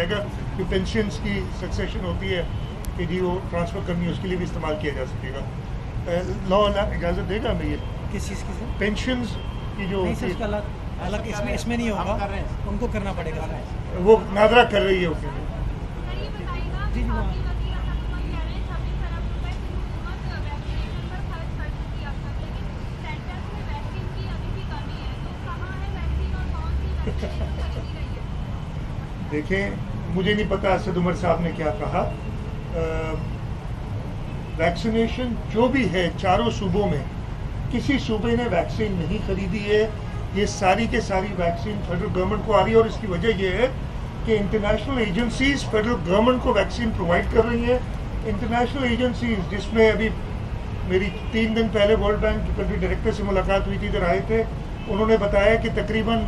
जाएगा कि पेंशन्स की सक्सेशन होती है कि जी वो ट्रांसफ़र करनी है, उसके लिए भी इस्तेमाल किया जा सकेगा। लॉ इजाज़त देगा हमें ये किस चीज़ की सर? पेंशन्स की जो नहीं सर, उसका अलग अलग इसमें नहीं होगा, उनको करना पड़ेगा सर। वो नादरा कर रही है उसके लिए। सर ये बताइएगा जी, कि जी, आपकी वकील अहमद कह रहे हैं 26 अरब रुपए से हुकूमत वैक्सीनेशन पर खर्च कर चुकी है अब तक, लेकिन सेंटर्स में वैक्सीन की अभी भी कमी है, तो कहाँ है वैक्सीन और कौन सी वैक्सीनेशन खरीदी रही है? देखें, मुझे नहीं पता असद उमर साहब ने क्या कहा। वैक्सीनेशन जो भी है चारों सूबों में, किसी सूबे ने वैक्सीन नहीं खरीदी है। ये सारी के सारी वैक्सीन फेडरल गवर्नमेंट को आ रही है और इसकी वजह यह है कि इंटरनेशनल एजेंसीज फेडरल गवर्नमेंट को वैक्सीन प्रोवाइड कर रही है। इंटरनेशनल एजेंसीज जिसमें अभी मेरी 3 दिन पहले वर्ल्ड बैंक के कंट्री डायरेक्टर से मुलाकात हुई थी, इधर आए थे, उन्होंने बताया कि तकरीबन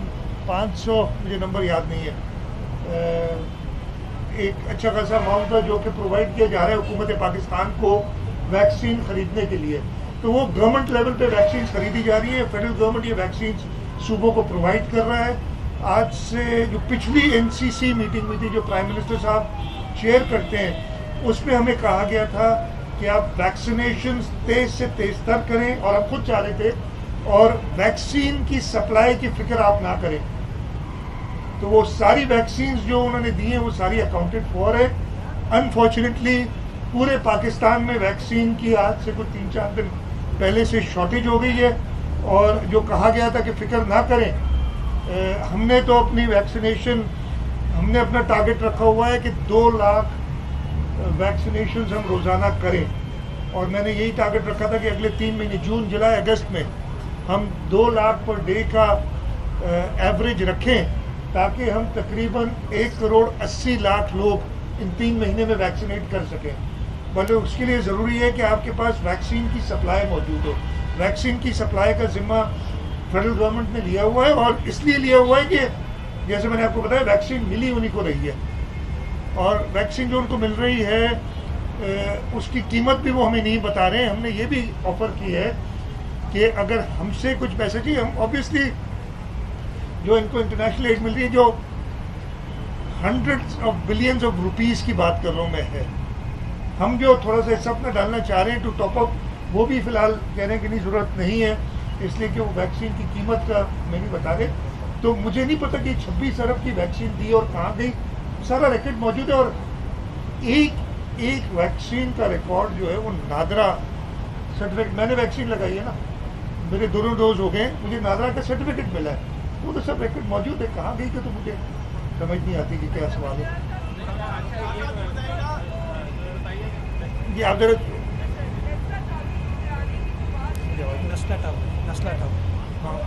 500, मुझे नंबर याद नहीं है, एक अच्छा खासा अमाउंट था जो कि प्रोवाइड किया जा रहा है हुकूमत पाकिस्तान को वैक्सीन खरीदने के लिए। तो वो गवर्नमेंट लेवल पे वैक्सीन खरीदी जा रही है। फेडरल गवर्नमेंट ये वैक्सीन सूबों को प्रोवाइड कर रहा है। आज से जो पिछली NCC मीटिंग हुई थी, जो प्राइम मिनिस्टर साहब चेयर करते हैं, उसमें हमें कहा गया था कि आप वैक्सीनेशन तेज से तेज तर करें, और हम खुद चाह रहे थे, और वैक्सीन की सप्लाई की फिक्र आप ना करें। तो वो सारी वैक्सीन जो उन्होंने दी हैं वो सारी अकाउंटेड फॉर है। अनफॉर्चुनेटली पूरे पाकिस्तान में वैक्सीन की आज से कुछ 3-4 दिन पहले से शॉर्टेज हो गई है, और जो कहा गया था कि फिक्र ना करें, हमने तो अपनी वैक्सीनेशन, हमने अपना टारगेट रखा हुआ है कि 2 लाख वैक्सीनेशन हम रोज़ाना करें, और मैंने यही टारगेट रखा था कि अगले 3 महीने जून, जुलाई, अगस्त में हम 2 लाख पर डे का एवरेज रखें, ताकि हम तकरीबन 1 करोड़ 80 लाख लोग इन 3 महीने में वैक्सीनेट कर सकें। मतलब उसके लिए ज़रूरी है कि आपके पास वैक्सीन की सप्लाई मौजूद हो। वैक्सीन की सप्लाई का जिम्मा फेडरल गवर्नमेंट ने लिया हुआ है, और इसलिए लिया हुआ है कि जैसे मैंने आपको बताया वैक्सीन मिली उन्हीं को रही है, और वैक्सीन जो उनको मिल रही है उसकी कीमत भी वो हमें नहीं बता रहे हैं। हमने ये भी ऑफ़र की है कि अगर हमसे कुछ पैसे चाहिए, हम ऑब्वियसली जो इनको इंटरनेशनल एड मिल रही है, जो hundreds of billions of rupees की बात कर रहा हूँ मैं, है, हम जो थोड़ा सा हिस्सा अपना डालना चाह रहे हैं टू टॉप अप, वो भी फ़िलहाल कह रहे हैं कि नहीं, ज़रूरत नहीं है, इसलिए कि वो वैक्सीन की कीमत का मैं नहीं बता रहे। तो मुझे नहीं पता कि 26 अरब की वैक्सीन दी और कहाँ गई, सारा रिकॉर्ड मौजूद है। और एक वैक्सीन का रिकॉर्ड जो है वो नादरा सर्टिफिकेट, मैंने वैक्सीन लगाई है ना, मेरे दोनों डोज हो गए, मुझे नादरा का सर्टिफिकेट मिला है, वो तो सब रिकॉर्ड मौजूद है। कहाँ गई तो मुझे समझ नहीं आती कि क्या सवाल है। जी आप जरा नस्ला टावर हाँ,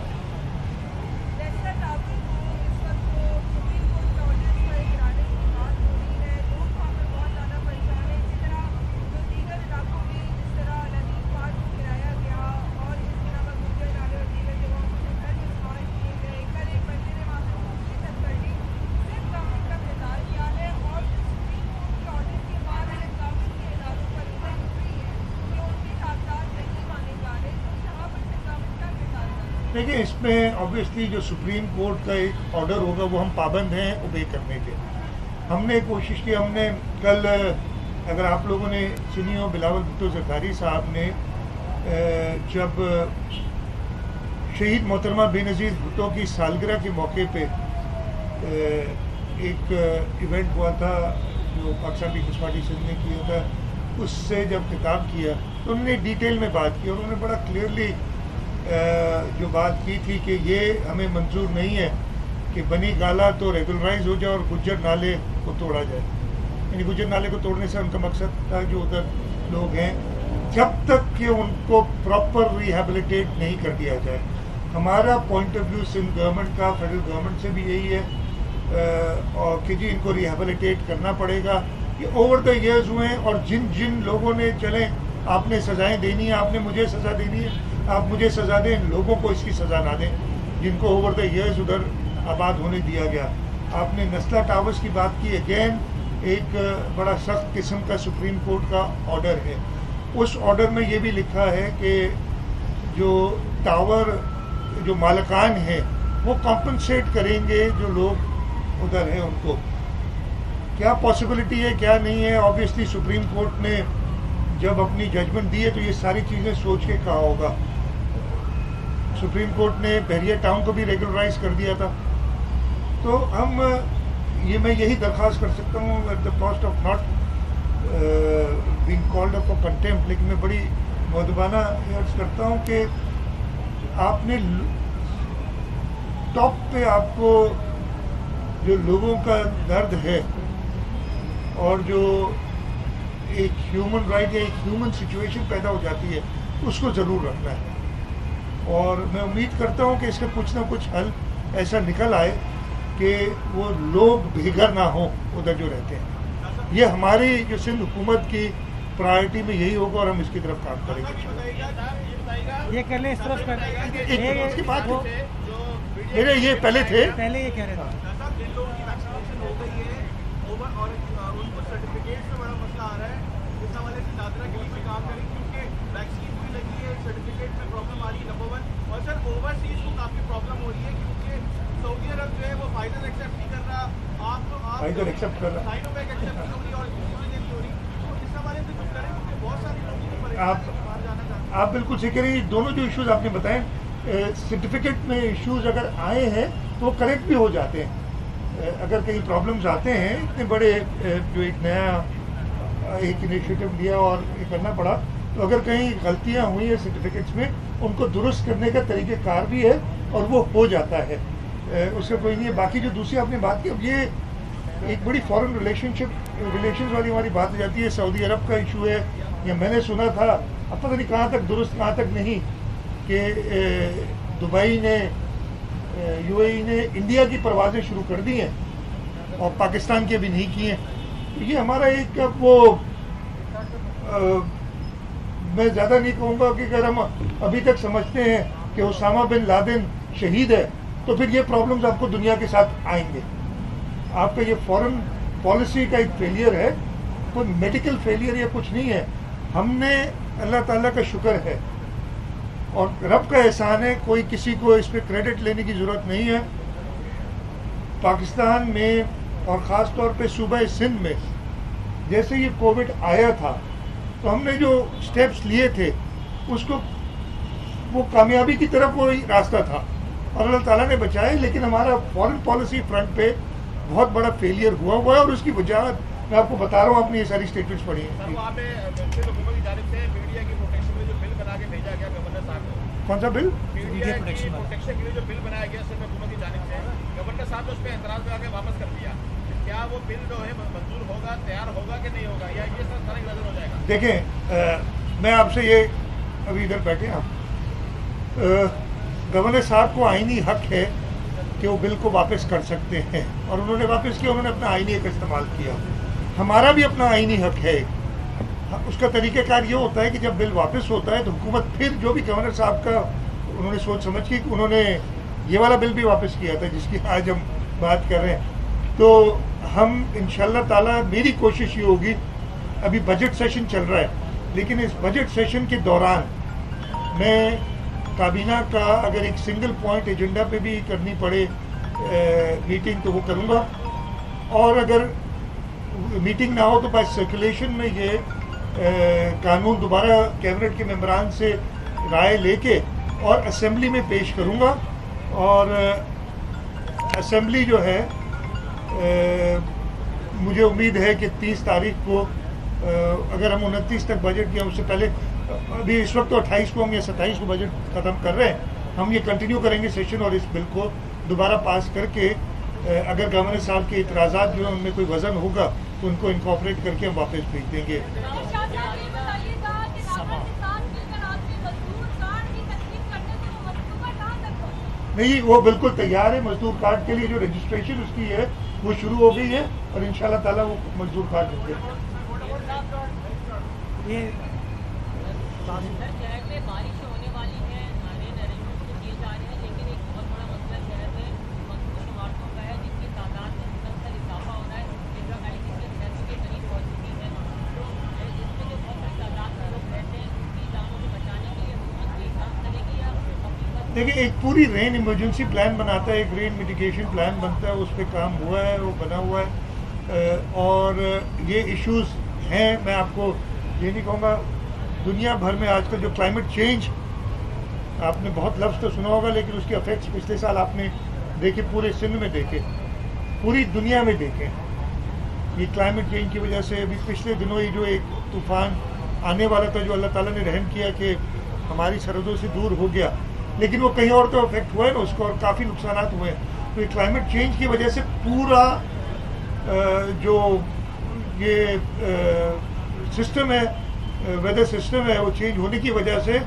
देखिए इसमें ऑब्वियसली जो सुप्रीम कोर्ट का एक ऑर्डर होगा वो हम पाबंद हैं ओबे करने के। हमने कोशिश की, हमने कल, अगर आप लोगों ने सुनी हो, बिलावल भुट्टो ज़रदारी साहब ने जब शहीद मोहतरमा बेनज़ीर भुट्टो की सालगिरह के मौके पे एक इवेंट हुआ था जो पाकिस्तान पीपल्स पार्टी सिंध ने किया था, उससे जब खिताब किया तो उन्होंने डिटेल में बात की, और उन्होंने बड़ा क्लियरली जो बात की थी कि ये हमें मंजूर नहीं है कि बनी गाला तो रेगुलराइज हो जाए और गुज्जर नाले को तोड़ा जाए। यानी गुज्जर नाले को तोड़ने से उनका मकसद था जो उधर लोग हैं, जब तक कि उनको प्रॉपर रिहेबिलिटेट नहीं कर दिया जाए। हमारा point of view Sindh government का, फेडरल गवर्नमेंट से भी यही है और कि जी इनको रिहेबिलिटेट करना पड़ेगा। ये ओवर द ईयर्स हुए हैं, और जिन जिन लोगों ने, चलें आपने सज़ाएँ देनी है, आपने मुझे सज़ा देनी है, आप मुझे सज़ा दें, लोगों को इसकी सज़ा ना दें जिनको ओवर द ईयर्स उधर आबाद होने दिया गया। आपने नस्ला टावर्स की बात की, अगेन एक बड़ा सख्त किस्म का सुप्रीम कोर्ट का ऑर्डर है। उस ऑर्डर में ये भी लिखा है कि जो टावर जो मालिकान हैं वो कॉम्पनसेट करेंगे जो लोग उधर हैं उनको। क्या पॉसिबिलिटी है क्या नहीं है, ऑब्वियसली सुप्रीम कोर्ट ने जब अपनी जजमेंट दी है तो ये सारी चीज़ें सोच के कहा होगा। सुप्रीम कोर्ट ने बहरिया टाउन को भी रेगुलराइज कर दिया था। तो हम मैं यही दरख्वास्त कर सकता हूँ at the cost of not being called up for contempt, लेकिन मैं बड़ी मुअद्दबाना अर्ज करता हूँ कि आपने टॉप पे आपको जो लोगों का दर्द है और जो एक ह्यूमन राइट या एक ह्यूमन सिचुएशन पैदा हो जाती है उसको ज़रूर रखना है। और मैं उम्मीद करता हूँ कि इसका कुछ ना कुछ हल ऐसा निकल आए कि वो लोग बेघर ना हो उधर जो रहते हैं। ये हमारी जो सिंध हुकूमत की प्रायोरिटी में यही होगा और हम इसकी तरफ काम करेंगे। ये कर ले इस तरफ कर इसकी बात मेरे ये पहले थे, पहले ये कह रहे थे उनको सर्टिफिकेट में बड़ा मसला आ रहा है। इस हवाले से दादरा के लिए भी काम करें क्योंकि वैक्सीन भी लगी है, सर्टिफिकेट में प्रॉब्लम आ रही है नंबर 1। और सर ओवरसीज को काफ़ी प्रॉब्लम हो रही है क्योंकि सऊदी अरब जो है वो फाइजर एक्सेप्ट नहीं कर रहा, फाइजर एक्सेप्ट कर रहा, साइनोवैक एक्सेप्ट नहीं हो रही और दूसरी नहीं हो रही। तो इस हवाले से कुछ करें क्योंकि बहुत सारे लोग बाहर जाना चाहते हैं। आप बिल्कुल सही कह रही हैं। दोनों जो इश्यूज आपने बताए, सर्टिफिकेट में इश्यूज अगर आए हैं तो वो करेक्ट भी हो जाते हैं। अगर कहीं प्रॉब्लम्स आते हैं, इतने बड़े जो एक नया एक इनिशिएटिव लिया और ये करना पड़ा, तो अगर कहीं गलतियां हुई है सर्टिफिकेट्स में उनको दुरुस्त करने का तरीक़ेकार भी है और वो हो जाता है, उसका कोई नहीं है। बाकी जो दूसरी आपने बात की, अब ये एक बड़ी फॉरेन रिलेशंस वाली हमारी बात हो जाती है। सऊदी अरब का इशू है, या मैंने सुना था, अब पता नहीं कहाँ तक दुरुस्त कहाँ तक नहीं, कि दुबई ने यूएई ने इंडिया की परवाज़ें शुरू कर दी हैं और पाकिस्तान की अभी नहीं की हैं। तो ये हमारा एक वो मैं ज़्यादा नहीं कहूँगा कि अगर हम अभी तक समझते हैं कि उसामा बिन लादेन शहीद है तो फिर ये प्रॉब्लम्स आपको दुनिया के साथ आएंगे। आपका ये फॉरेन पॉलिसी का एक फेलियर है, कोई मेडिकल फेलियर या कुछ नहीं है। हमने अल्लाह ताला का शुक्र है और रब का एहसान है, कोई किसी को इस पर क्रेडिट लेने की ज़रूरत नहीं है। पाकिस्तान में और ख़ास तौर पे सूबा सिंध में जैसे ये कोविड आया था तो हमने जो स्टेप्स लिए थे उसको वो कामयाबी की तरफ वो रास्ता था और अल्लाह ताला ने बचाया। लेकिन हमारा फॉरेन पॉलिसी फ्रंट पे बहुत बड़ा फेलियर हुआ है और उसकी वजह मैं आपको बता रहा हूँ, आपने ये सारी स्टेटमेंट्स पढ़ी हैं। कौन सा बिल? मीडिया प्रोटेक्शन के लिए जो बिल बनाया गया सिर्फ हुकूमत की जानिब से, गवर्नर साहब ने उस पर एतराज़ लगा के वापस कर दिया। क्या वो बिल जो है मंजूर होगा, तैयार होगा कि नहीं होगा, या ये सब सारा नजर हो जाएगा? देखें, मैं आपसे ये अभी इधर बैठे आप, गवर्नर साहब को आईनी हक है कि वो बिल को वापस कर सकते हैं और उन्होंने वापस किया, उन्होंने अपना आईनी हक इस्तेमाल किया। हमारा भी अपना आईनी हक है। उसका तरीक़ेकार ये होता है कि जब बिल वापस होता है तो हुकूमत फिर जो भी गवर्नर साहब का उन्होंने सोच समझ की, उन्होंने ये वाला बिल भी वापस किया था जिसकी आज हम बात कर रहे हैं। तो हम इंशाल्लाह ताला, मेरी कोशिश ये होगी, अभी बजट सेशन चल रहा है, लेकिन इस बजट सेशन के दौरान मैं काबीना का अगर एक सिंगल पॉइंट एजेंडा पे भी करनी पड़े मीटिंग तो वो करूँगा, और अगर मीटिंग ना हो तो बाय सर्कुलेशन में ये कानून दोबारा कैबिनेट के मेंबरान से राय लेके और असेंबली में पेश करूँगा। और असेंबली जो है मुझे उम्मीद है कि 30 तारीख को, अगर हम 29 तक बजट किया, उससे पहले अभी इस वक्त तो 28 को हम या 27 को बजट ख़त्म कर रहे हैं, हम ये कंटिन्यू करेंगे सेशन और इस बिल को दोबारा पास करके अगर गवर्नर साहब के इतराज़ात जो है उनमें कोई वज़न होगा तो उनको इनकॉर्पोरेट करके हम वापस भेज देंगे। नहीं, वो बिल्कुल तैयार है। मजदूर कार्ड के लिए जो रजिस्ट्रेशन उसकी है वो शुरू हो गई है और इंशाल्लाह ताला वो मजदूर कार्ड होंगे। ये शहर में बारिश होने वाली है, नए अरेंजमेंट तो किए जा रहे हैं, लेकिन एक बहुत बड़ा मसला शहर में मजदूर इमारतों का है जिसकी तादाद में निरंतर इजाफा हो रहा है। शहर के करीब पहुँच चुकी है, तो इसमें जो बहुत बड़ी तादाद में लोग रहते हैं उनकी जानों को बचाने के लिए हुकूमत कोई काम करेगी या देखिए, एक पूरी रेन इमरजेंसी प्लान बनाता है, एक रेन मिटिगेशन प्लान बनता है, उस पर काम हुआ है, वो बना हुआ है। और ये इश्यूज हैं। मैं आपको ये नहीं कहूँगा, दुनिया भर में आजकल जो क्लाइमेट चेंज, आपने बहुत लफ्ज़ तो सुना होगा, लेकिन उसके इफेक्ट्स पिछले साल आपने देखे, पूरे सिंध में देखे, पूरी दुनिया में देखे। ये क्लाइमेट चेंज की वजह से अभी पिछले दिनों ही जो एक तूफ़ान आने वाला था, जो अल्लाह ताला ने रहम किया कि हमारी सरहदों से दूर हो गया, लेकिन वो कहीं और तो इफेक्ट हुआ है ना उसको, और काफ़ी नुकसान हुए हैं। तो ये क्लाइमेट चेंज की वजह से पूरा जो ये सिस्टम है, वेदर सिस्टम है, वो चेंज होने की वजह से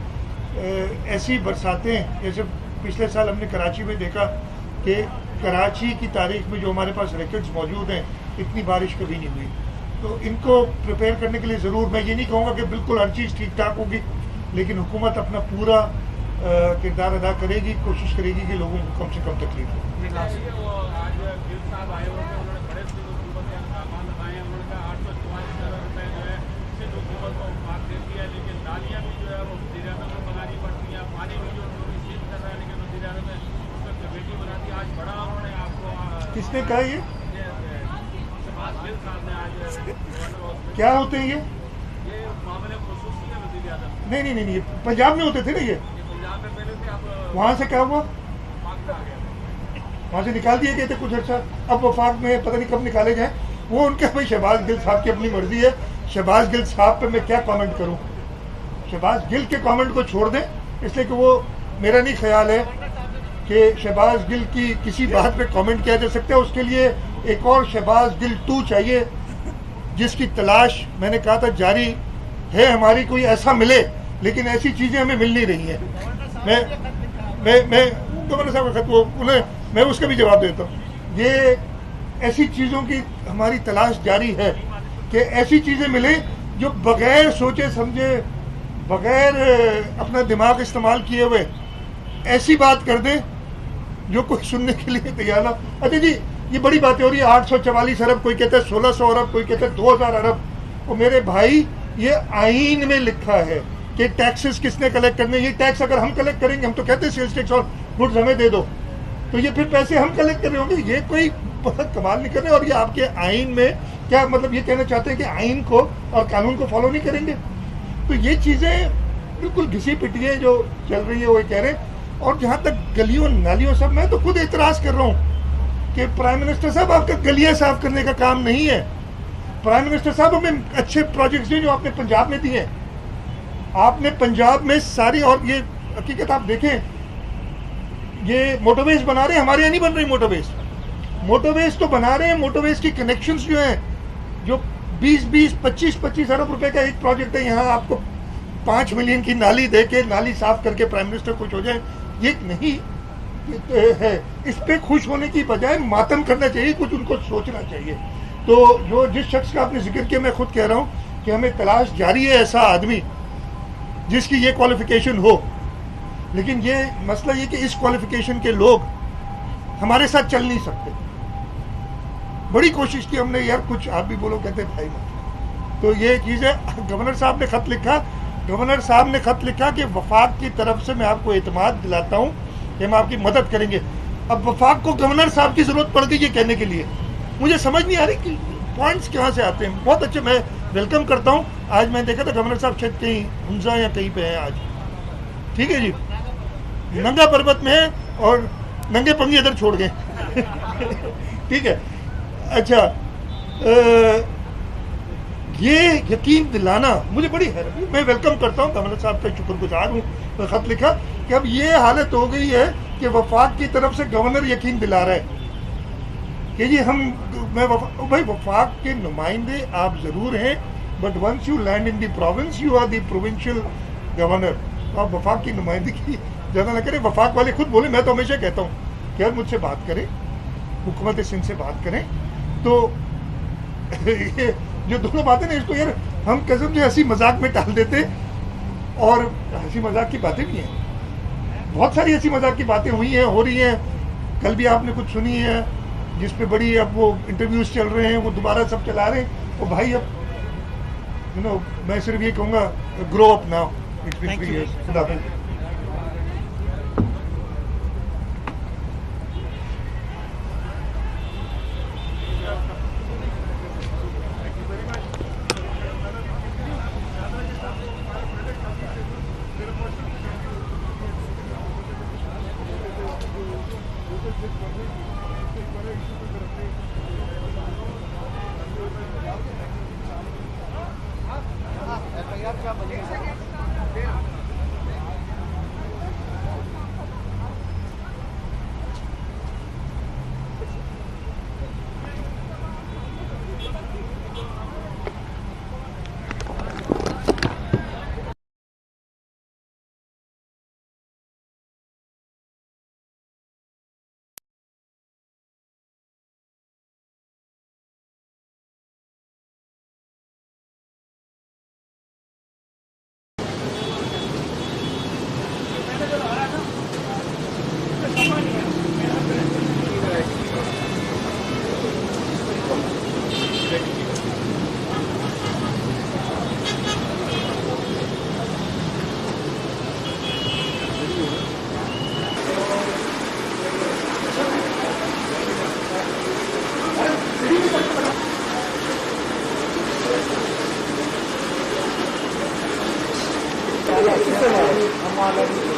ऐसी बरसातें, जैसे पिछले साल हमने कराची में देखा कि कराची की तारीख में जो हमारे पास रिकॉर्ड्स मौजूद हैं, इतनी बारिश कभी नहीं हुई। तो इनको प्रिपेयर करने के लिए ज़रूर, मैं ये नहीं कहूँगा कि बिल्कुल हर चीज़ ठीक ठाक होगी, लेकिन हुकूमत अपना पूरा किरदार अदा करेगी, कोशिश करेगी कि लोगों को कम से कम तकलीफ हो। किसने कहा ये? क्या होते हैं ये? नहीं नहीं नहीं नहीं, पंजाब में होते थे ना ये। वहाँ से क्या हुआ? वहाँ से निकाल दिए गए थे कुछ अर्सा, अब वफाक में पता नहीं कब निकाले जाए। वो उनके भाई शहबाज गिल साहब की अपनी मर्जी है। शहबाज गिल साहब पे मैं क्या कमेंट करूँ? शहबाज गिल के कमेंट को छोड़ दें, इसलिए कि वो, मेरा नहीं ख्याल है कि शहबाज गिल की किसी बात पे कमेंट किया जा सकता है। उसके लिए एक और शहबाज गिल 2 चाहिए, जिसकी तलाश मैंने कहा था जारी है हमारी, कोई ऐसा मिले, लेकिन ऐसी चीज़ें हमें मिल नहीं रही हैं। मैं गवर्नर साहब का खत, वो उन्हें मैं उसका भी जवाब देता हूँ। ये ऐसी चीज़ों की हमारी तलाश जारी है कि ऐसी चीज़ें मिले जो बग़ैर सोचे समझे, बग़ैर अपना दिमाग इस्तेमाल किए हुए ऐसी बात कर दें जो कोई सुनने के लिए तैयार ना। अच्छा जी, ये बड़ी बातें हो रही है, 844 अरब, कोई कहता है 1600 अरब, कोई कहता है 2000 अरब। और मेरे भाई, ये आईन में लिखा है कि टैक्सेस किसने कलेक्ट करने। ये टैक्स अगर हम कलेक्ट करेंगे, हम तो कहते हैं सेल्स टैक्स और गुड्स हमें दे दो, तो ये फिर पैसे हम कलेक्ट कर रहे होंगे। ये कोई बहुत कमाल नहीं कर रहे। और ये आपके आईन में क्या मतलब, ये कहना चाहते हैं कि आईन को और कानून को फॉलो नहीं करेंगे? तो ये चीज़ें बिल्कुल घिसी पिटी है जो चल रही है, वो कह रहे हैं। और जहाँ तक गलियों नालियों सब, मैं तो खुद एतराज़ कर रहा हूँ कि प्राइम मिनिस्टर साहब, आपका गलियाँ साफ करने का काम नहीं है। प्राइम मिनिस्टर साहब, हमें अच्छे प्रोजेक्ट्स दिए जो आपने पंजाब में दिए। आपने पंजाब में सारी, और ये हकीकत आप देखें, ये मोटरवेज बना रहे हैं, हमारे यहाँ नहीं बन रही मोटरवेज। मोटरवेज तो बना रहे हैं, मोटरवेज की कनेक्शंस जो हैं, जो 20-20, 25-25 अरब रुपए का एक प्रोजेक्ट है, यहाँ आपको 5 मिलियन की नाली दे के, नाली साफ करके प्राइम मिनिस्टर खुश हो जाए, ये नहीं है। इस पे खुश होने की बजाय मातम करना चाहिए, कुछ उनको सोचना चाहिए। तो जो जिस शख्स का आपने जिक्र किया, मैं खुद कह रहा हूँ कि हमें तलाश जारी है ऐसा आदमी जिसकी ये क्वालिफिकेशन हो। लेकिन ये मसला ये कि इस क्वालिफिकेशन के लोग हमारे साथ चल नहीं सकते। बड़ी कोशिश की हमने यार, कुछ आप भी बोलो, कहते भाई मत। तो ये चीज़ है। गवर्नर साहब ने खत लिखा, गवर्नर साहब ने खत लिखा कि वफाक की तरफ से मैं आपको एतमाद दिलाता हूँ कि हम आपकी मदद करेंगे। अब वफाक को गवर्नर साहब की ज़रूरत पड़ गई ये कहने के लिए। मुझे समझ नहीं आ रही कि पॉइंट्स कहाँ से आते हैं। बहुत अच्छे, मैं वेलकम करता हूँ। आज मैं देखा था गवर्नर साहब शायद कहीं हुंजा या कहीं पे हैं आज, ठीक है जी, नंगा पर्वत में है और नंगे पंगे इधर छोड़ गए ठीक है। अच्छा, ये यकीन दिलाना मुझे बड़ी हैरानी, मैं वेलकम करता हूँ, गवर्नर साहब का शुक्रगुजार हूँ। तो खत लिखा कि अब ये हालत हो गई है कि वफाक की तरफ से गवर्नर यकीन दिला रहा है कि जी भाई वफाक के नुमाइंदे आप ज़रूर हैं, but once you land in the province you are the provincial governor. तो आप वफाक की नुमाइंदगी ज़्यादा ना करें। वफाक वाले खुद बोले, मैं तो हमेशा कहता हूँ कि यार मुझसे बात करें, हुकूमत सिंध से बात करें। तो ये जो दोनों बातें ना, इसको यार हम कसम से हंसी मजाक में टाल देते, और हंसी मजाक की बातें भी हैं, बहुत सारी हंसी मजाक की बातें हुई हैं, हो रही हैं। कल भी आपने कुछ सुनी है जिस पे बड़ी, अब वो इंटरव्यूज चल रहे हैं, वो दोबारा सब चला रहे हैं। और भाई अब मैं सिर्फ ये कहूँगा, grow up now, it's been 3 years। खुदा हाफिज़। किससे मारा?